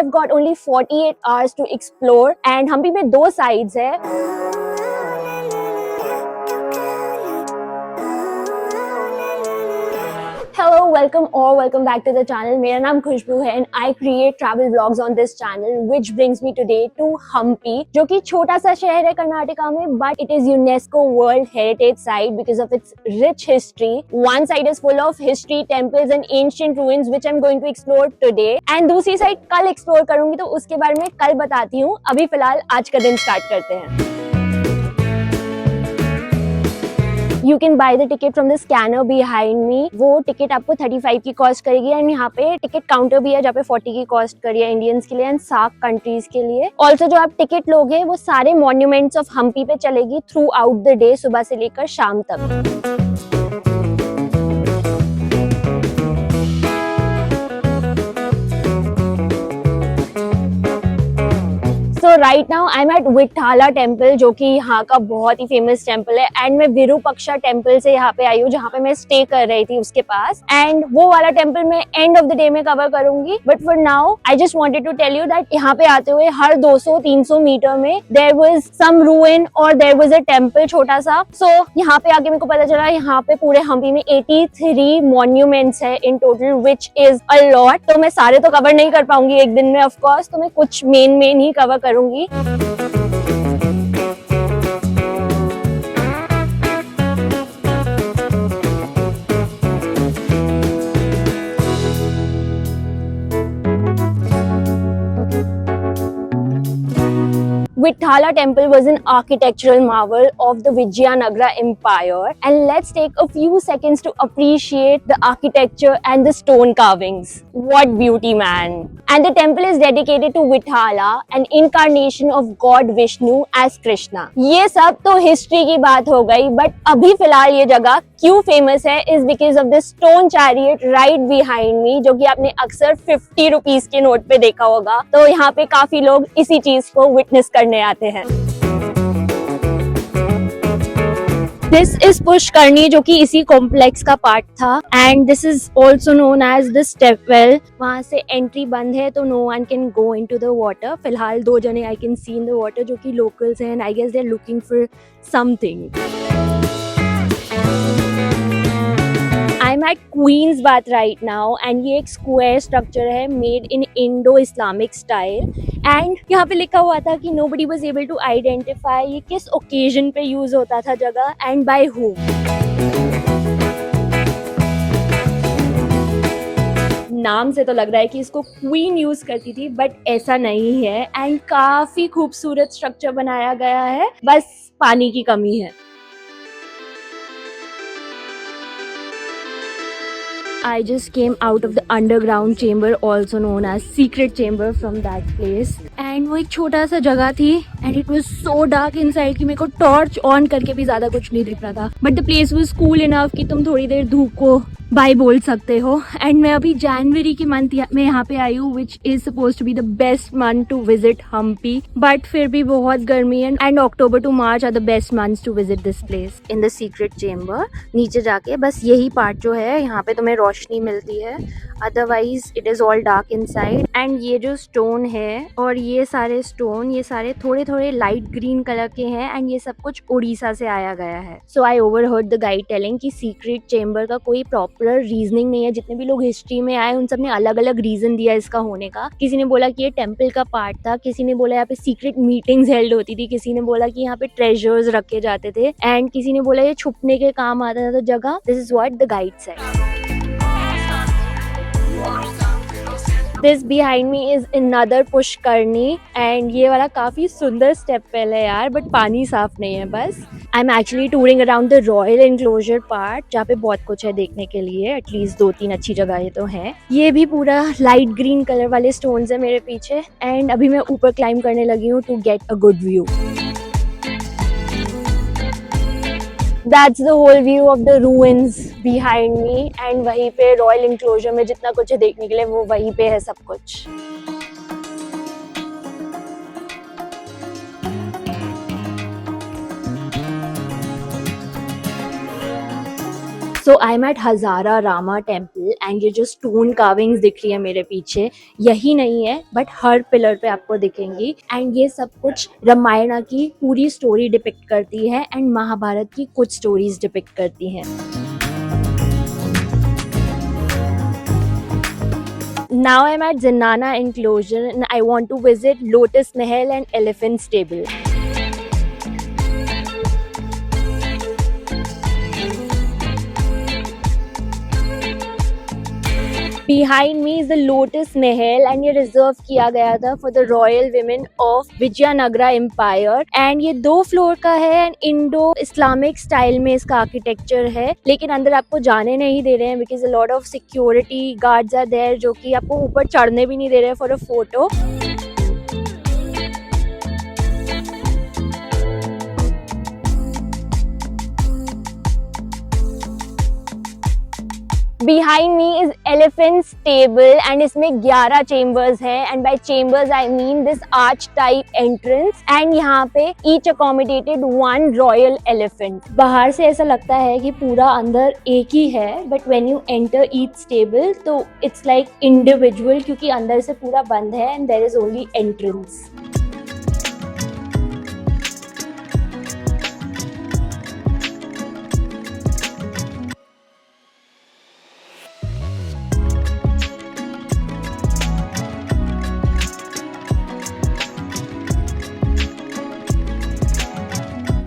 have got only 48 hours to explore and Hampi में 2 sides है. Hello, welcome back to the channel. मेरा नाम खुशबू है and I create travel vlogs on this channel, which brings me today to Hampi, जो कि छोटा सा शहर है कर्नाटका में, but it is UNESCO World Heritage Site because of its rich history. One side is full of history, temples and ancient ruins, which I'm going to explore today. And दूसरी side कल explore करूंगी, तो उसके बारे में कल बताती हूँ. अभी फिलहाल आज का दिन स्टार्ट करते हैं. You can buy the ticket from the scanner behind me. वो टिकट आपको 35 की कॉस्ट करेगी एंड यहाँ पे टिकट काउंटर भी है जहाँ पे 40 की कॉस्ट करी है इंडियंस के लिए एंड सार्क कंट्रीज के लिए. ऑल्सो जो आप टिकट लोगे वो सारे मॉन्यूमेंट्स ऑफ हम्पी पे चलेगी थ्रू आउट द डे, सुबह से लेकर शाम तक. So right now I'm at Vitthala Temple, जो कि यहाँ का बहुत ही फेमस टेम्पल है एंड मैं विरूपक्षा टेम्पल से यहाँ पे आई हूँ जहाँ पे मैं स्टे कर रही थी उसके पास. एंड वो वाला टेम्पल मैं एंड ऑफ द डे में कवर करूंगी, but for now I just wanted to tell you that यहाँ पे आते हुए हर 200-300 मीटर में देयर वाज सम रूइन और देयर वाज अ टेम्पल छोटा सा. सो यहाँ पे आके मेरे को पता चला यहाँ पे पूरे हम्पी में 83 मॉन्यूमेंट्स है in total, which is a lot. तो मैं सारे तो कवर नहीं कर पाऊंगी एक दिन में ऑफ कोर्स, तो मैं कुछ मेन ही कवर करूंगी. Vitthala Temple was an architectural marvel of the Vijayanagara Empire, and let's take a few seconds to appreciate the architecture and the stone carvings. What beauty, man! And the temple is dedicated to Vitthala, an incarnation of God Vishnu as Krishna. ये सब तो history की बात हो गई, but अभी फिलहाल ये जगह क्यों फेमस है is because of the stone chariot right behind me, जो कि आपने अक्सर 50 रुपीस के नोट पे देखा होगा. तो यहाँ पे काफी लोग इसी चीज को विटनेस करने आते हैं. दिस इज पुष्करनी, जो कि इसी कॉम्प्लेक्स का पार्ट था and this is also known as the stepwell. वहां से एंट्री बंद है तो no one can go into the water. फिलहाल 2 जने I can see in the water जो कि लोकल्स हैं and I guess they are looking for something. I'm at Queen's Bath right now and ये एक स्क्वायर स्ट्रक्चर है made in Indo-Islamic style and यहाँ पे लिखा हुआ था कि nobody was able to identify ये किस occasion पे यूज होता था जगह and by whom. नाम से तो लग रहा है कि इसको क्वीन यूज करती थी, बट ऐसा नहीं है एंड काफी खूबसूरत स्ट्रक्चर बनाया गया है, बस पानी की कमी है. I just came out of the underground chamber, also known as secret chamber, from that place. And वो एक छोटा सा जगह थी and it was so dark inside कि मेरे को टॉर्च ऑन करके भी ज्यादा कुछ नहीं दिख रहा था. But the place was cool enough कि तुम थोड़ी देर धूप को बाय बोल सकते हो. एंड मैं अभी जनवरी के मंथ में यहाँ पे आई हूँ, which is suppose to be the best month to visit Hampi, but फिर भी बहुत गर्मी है and October to March are the best months to visit this place. In the secret chamber नीचे जाके बस यही पार्ट जो है यहाँ पे तुम्हें रोशनी मिलती है, otherwise it is all dark inside. And ये जो स्टोन है और ये सारे स्टोन, ये सारे थोड़े थोड़े लाइट ग्रीन कलर के हैं एंड ये सब कुछ उड़ीसा से आया गया है. सो आई ओवरहर्ड द गाइड टेलिंग कि सीक्रेट चेम्बर का कोई प्रॉपर रीजनिंग नहीं है. जितने भी लोग हिस्ट्री में आए उन सब ने अलग अलग रीजन दिया इसका होने का. किसी ने बोला कि ये टेम्पल का पार्ट था, किसी ने बोला यहाँ पे सीक्रेट मीटिंग्स हेल्ड होती थी, किसी ने बोला कि यहाँ पे ट्रेजर्स रखे जाते थे एंड किसी ने बोला ये छुपने के काम आता था. तो जगह, this is what the guide said. This behind me is another Pushkarani and ये वाला काफी सुंदर स्टेपवेल है यार, बट पानी साफ नहीं है बस. I'm actually touring around the Royal Enclosure part, जहाँ पे बहुत कुछ है देखने के लिए. एटलीस्ट 2-3 अच्छी जगह तो हैं. ये भी पूरा लाइट ग्रीन कलर वाले स्टोन्स है मेरे पीछे एंड अभी मैं ऊपर क्लाइंब करने लगी हूँ to get a good view. That's the whole view of the ruins behind me and वहीं पे रॉयल एनक्लोजर में जितना कुछ है देखने के लिए वो वहीं पे है सब कुछ. So I am at Hazara Rama temple and ये जो स्टोन कार्विंग्स दिख रही है मेरे पीछे, यही नहीं है बट हर पिलर पे आपको दिखेंगी एंड ये सब कुछ रामायण की पूरी स्टोरी डिपिक्ट करती है एंड महाभारत की कुछ स्टोरीज डिपिक्ट करती हैं। Now I'm at Zinana Enclosure and I want to visit Lotus Mahal and Elephant Stable. Behind me is the Lotus Mahal and ये रिजर्व किया गया था for the royal women of Vijayanagara empire and ये 2 floor का है and Indo Islamic style में इसका architecture है, लेकिन अंदर आपको जाने नहीं दे रहे हैं because a lot of security guards are there जो कि आपको ऊपर चढ़ने भी नहीं दे रहे हैं for a photo. Behind me is elephant stable and इसमें 11 chambers है and by chambers I mean this arch type entrance and यहाँ पे each accommodated 1 royal elephant। बाहर से ऐसा लगता है कि पूरा अंदर एक ही है but when you enter each stable तो it's like individual क्योंकि अंदर से पूरा बंद है and there is only entrance।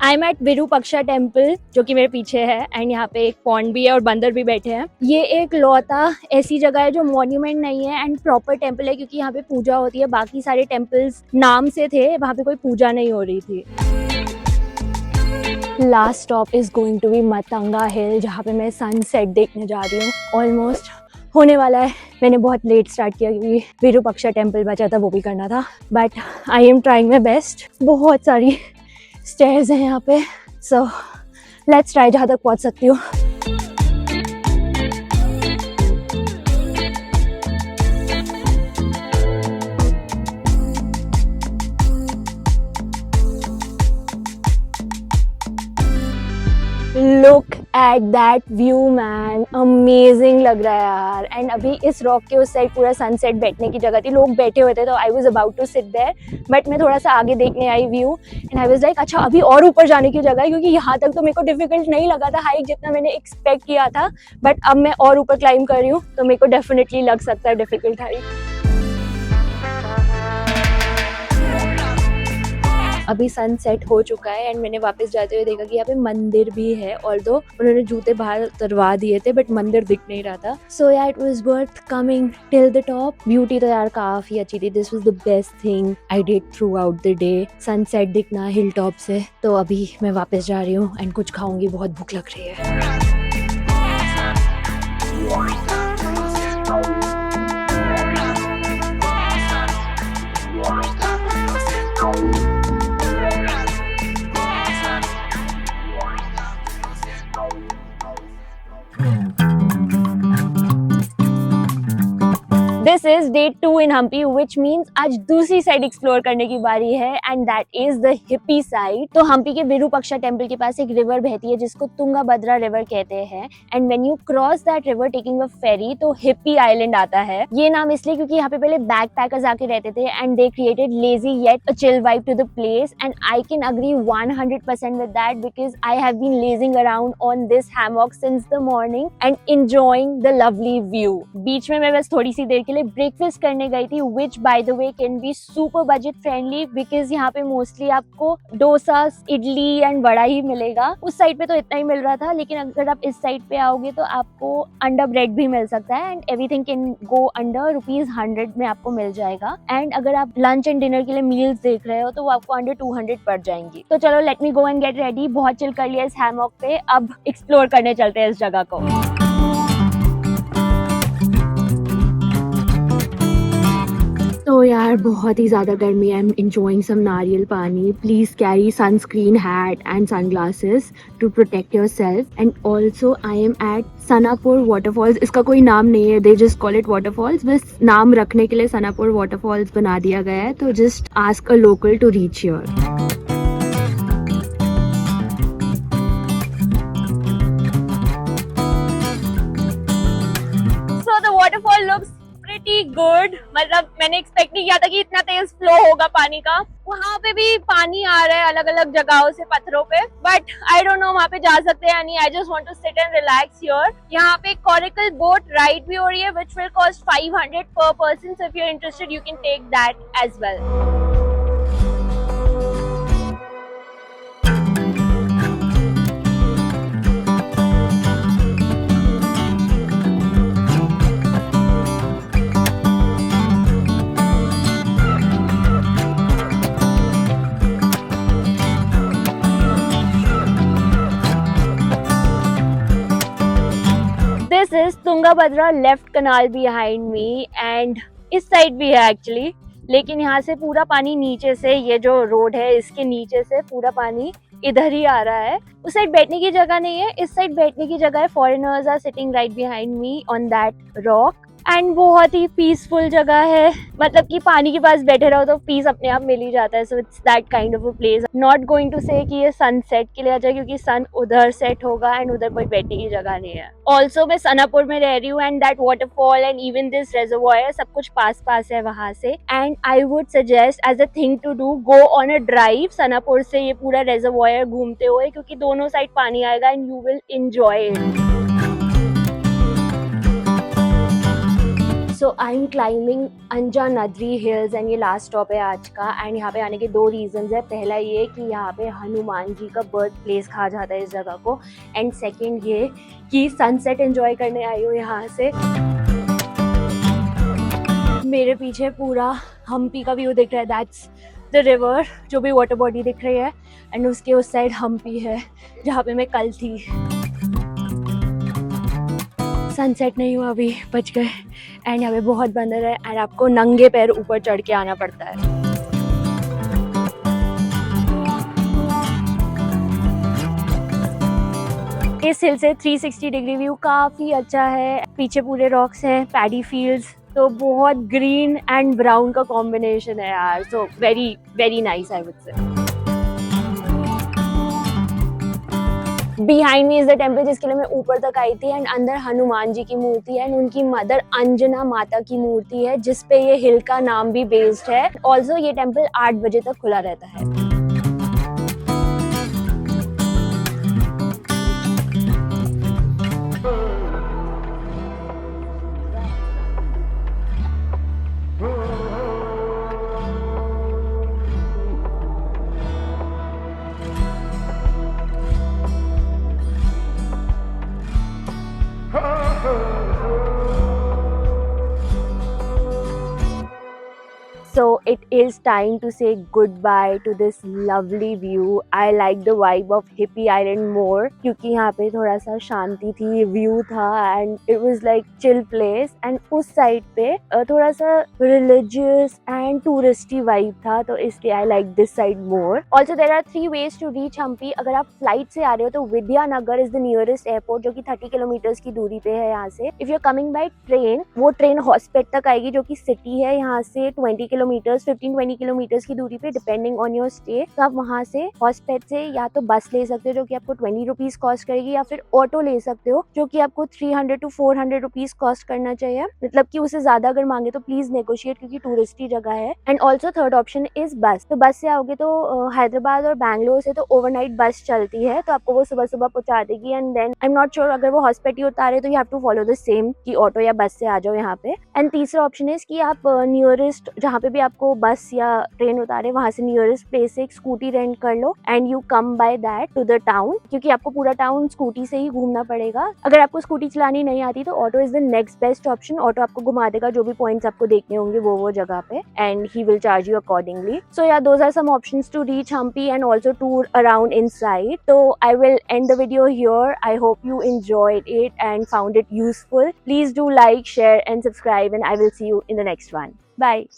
I am at Virupaksha temple जो कि मेरे पीछे है एंड यहाँ पे एक पॉन्ड भी है और बंदर भी बैठे हैं। ये एक लौता ऐसी जगह है जो मॉन्यूमेंट नहीं है एंड प्रॉपर टेम्पल है क्योंकि यहाँ पे पूजा होती है। बाकी सारे टेम्पल्स नाम से थे, वहाँ पे कोई पूजा नहीं हो रही थी। Last stop is going to be Matanga hill जहाँ पे मैं सनसेट देखने जा रही हूँ। ऑलमोस्ट होने वाला है। मैंने बहुत लेट स्टार्ट किया क्योंकि विरुपक्षा टेम्पल बचा था, वो भी करना था, but I am trying my best. बहुत सारी स्टेयर्स हैं यहाँ पे, सो लेट्स ट्राई जहाँ तक पहुँच सकती हूँ। Look at that view man, amazing लग रहा है यार। एंड अभी इस रॉक के उस साइड पूरा सनसेट बैठने की जगह थी, लोग बैठे हुए थे तो I was about to sit there, but मैं थोड़ा सा आगे देखने आई view and I was like अच्छा अभी और ऊपर जाने की जगह है क्योंकि यहाँ तक तो मेरे को डिफिकल्ट नहीं लगा था हाइक जितना मैंने एक्सपेक्ट किया था, बट अब मैं और ऊपर क्लाइंब कर रही हूँ तो मेरे को डेफिनेटली लग सकता है डिफिकल्ट हाइक। अभी सनसेट हो चुका है एंड मैंने वापस जाते हुए देखा कि यहाँ पे मंदिर भी है, ऑल्दो उन्होंने जूते बाहर उतरवा दिए थे बट मंदिर दिख नहीं रहा था। सो यार it was worth coming till the top. Beauty तो यार काफी अच्छी थी। This was the best thing I did through out the day, sunset दिखना हिल टॉप से। तो अभी मैं वापस जा रही हूँ एंड कुछ खाऊंगी, बहुत भूख लग रही है। This is day 2 in Hampi, which means आज दूसरी साइड एक्सप्लोर करने की बारी है and that is the hippie side। तो हम्पी के विरूपक्षा टेम्पल के पास एक रिवर बहती है जिसको तुंगभद्रा रिवर कहते हैं and when you cross that river taking a ferry तो हिप्पी आइलैंड आता है। ये नाम इसलिए क्योंकि यहाँ पे पहले बैकपैकर्स आके रहते थे and they created lazy yet a chill vibe to the place and I can agree 100% with that because I have been lazing around on this hammock since the morning and enjoying the lovely view। बीच में मैं बस थोड़ी सी देर के लिए breakfast करने गई थी which by the way can be super budget friendly because यहाँ पे मोस्टली आपको डोसा, इडली एंड वड़ा ही मिलेगा। उस साइड पे तो इतना ही मिल रहा था, लेकिन अगर आप इस साइड पे आओगे तो आपको अंडर ब्रेड भी मिल सकता है and everything can go under ₹100 में आपको मिल जाएगा। एंड अगर आप लंच एंड डिनर के लिए मील्स देख रहे हो तो वो आपको अंडर 200 पड़ जाएंगी। तो चलो let me go and get ready. बहुत चिल कर लिया इस हैमॉक पे, अब एक्सप्लोर करने चलते हैं इस जगह को। तो यार बहुत ही ज़्यादा गर्मी है। आई एम enjoying some नारियल पानी। Please carry sunscreen, hat and sunglasses to protect yourself. And also I am at Sanapur waterfalls. इसका कोई नाम नहीं है, they just call it waterfalls, बस नाम रखने के लिए सनापुर वाटरफॉल्स बना दिया गया है। तो just ask a local to reach here. looks pretty good. मतलब मैंने एक्सपेक्ट नहीं किया था कि इतना तेज फ्लो होगा पानी का. वहाँ पे भी पानी आ रहा है अलग अलग जगहों से पत्थरों पे, बट आई डोंट नो वहाँ पे जा सकते हैं या नहीं. I just want to sit and relax here. यहाँ पे कॉरिकल बोट राइड भी हो रही है which will cost 500 per person. So if you're interested you can take that as well. This is Tungabhadra left canal behind me and इस side भी है actually, लेकिन यहाँ से पूरा पानी नीचे से, ये जो रोड है इसके नीचे से पूरा पानी इधर ही आ रहा है. उस साइड बैठने की जगह नहीं है, इस साइड बैठने की जगह है. Foreigners are sitting right behind me on that rock and बहुत ही पीसफुल जगह है. मतलब कि पानी के पास बैठे रहो तो पीस अपने आप मिल ही जाता है. So it's that kind of a place. Not going to say कि ये सनसेट के लिए आ जाए क्योंकि सन उधर सेट होगा एंड उधर कोई बैठने की जगह नहीं है. ऑल्सो मैं सनापुर में रह रही हूँ and that waterfall and even this reservoir सब कुछ पास पास है वहां से. And I would suggest as a thing to do, go on a drive Sanapur से ये पूरा रिजर्वॉयर घूमते हुए, क्योंकि दोनों साइड पानी आएगा and you will enjoy it. So I am climbing Anjanadri hills and ये लास्ट स्टॉप है आज का. एंड यहाँ पे आने के दो रीजंस है. पहला ये कि यहाँ पे हनुमान जी का बर्थ प्लेस कहा जाता है इस जगह को, एंड सेकंड ये कि सनसेट एंजॉय करने आई हूँ यहाँ से. मेरे पीछे पूरा हम्पी का व्यू दिख रहा है. दैट्स द रिवर, जो भी वाटर बॉडी दिख रही है, एंड उसके उस साइड हम्पी है जहाँ पे मैं कल थी. सनसेट नहीं हुआ अभी, बच गए. एंड यहाँ पे बहुत बंदर है एंड आपको नंगे पैर ऊपर चढ़ के आना पड़ता है. इस हिल से 360 डिग्री व्यू काफी अच्छा है. पीछे पूरे रॉक्स हैं, पैडी फील्ड्स, तो बहुत ग्रीन एंड ब्राउन का कॉम्बिनेशन है यार. So very very nice I would say. Behind me is the temple जिसके लिए मैं ऊपर तक आई थी. एंड अंदर हनुमान जी की मूर्ति है एंड उनकी मदर अंजना माता की मूर्ति है जिसपे ये हिल का नाम भी बेस्ड है. ऑल्सो ये टेम्पल 8 बजे तक खुला रहता है. So it is time to say goodbye to this lovely view. I like the vibe of Hippie Island more क्योंकि यहाँ पे थोड़ा सा शांति थी, व्यू था and it was like chill place. And उस साइड पे थोड़ा सा religious and touristy vibe था, तो इसलिए I like this side more. Also there are 3 ways to reach Hampi. अगर आप फ्लाइट से आ रहे हो तो Vidyanagar is the nearest airport जो कि 30 किलोमीटर की दूरी पे है यहाँ से. If you're coming by train, वो ट्रेन हॉस्पेट तक आएगी जो कि सिटी है यहाँ से 20 किलोमीटर 15-20 किलोमीटर की दूरी पे डिपेंडिंग ऑन योर स्टे. तो आप वहाँ से हॉस्पेट से या तो बस ले सकते हो जो कि आपको 20 रुपीज कॉस्ट करेगी, या फिर ऑटो ले सकते हो जो कि आपको 300 to 400 रुपीज कॉस्ट करना चाहिए. मतलब कि उससे ज्यादा अगर मांगे तो प्लीज नेगोशिएट क्योंकि टूरिस्टी जगह है. And also third option is बस. तो बस से आओगे तो हैदराबाद और बैंगलोर से तो ओवरनाइट बस चलती है, तो आपको वो सुबह सुबह पहुंचा देगी. And then I am not sure अगर वो हॉस्पिटल ही उतारे तो you have to follow the same कि ऑटो या बस से आ जाओ यहाँ पे. एंड तीसरा ऑप्शन इज कि आप नियरेस्ट जहाँ पे भी आपको बस या ट्रेन उतारे वहां से नियरेस्ट प्लेस से एक स्कूटी रेंट कर लो and you come by that to the town, क्योंकि आपको पूरा टाउन स्कूटी से ही घूमना पड़ेगा. अगर आपको स्कूटी चलानी नहीं आती तो auto is the next best option. Auto आपको घुमा देगा जो भी पॉइंट्स आपको देखने होंगे वो जगह पे, and he will charge you accordingly. So yeah those are some options to reach Hampi and also tour around inside. तो I will end the video here. I hope you enjoyed it and found it useful. Please do like, share and subscribe, and I will see you in the next one. Bye.